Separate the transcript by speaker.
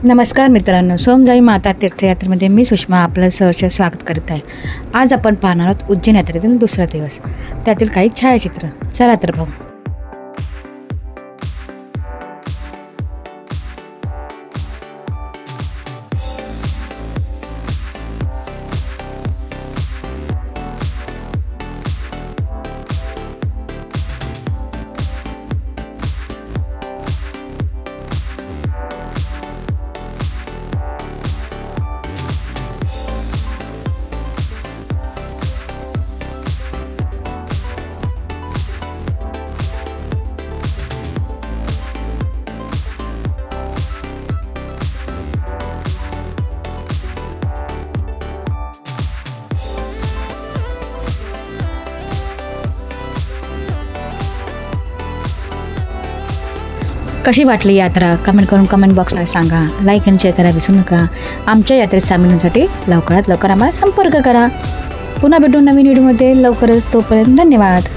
Speaker 1: नमस्कार मित्रांनो, सोमजाई माता तीर्थयात्रेमध्ये मी सुषमा आपलं सहर्ष स्वागत करत आहे। आज आपण पाहणार आहोत उज्जैन यात्रेतील दुसरा दिवस, त्यातील काही छायाचित्र। चला तर पाहू। कशी वाटली यात्रा कमेंट करून कमेंट बॉक्सला सांगा। लाईक आणि शेअर करायला विसरू नका। आमच्या यात्रेत सामील होण्यासाठी लवकरात लवकर आम्हाला संपर्क करा। पुन्हा भेटू नवीन व्हिडिओमध्ये लवकरच। तोपर्यंत धन्यवाद।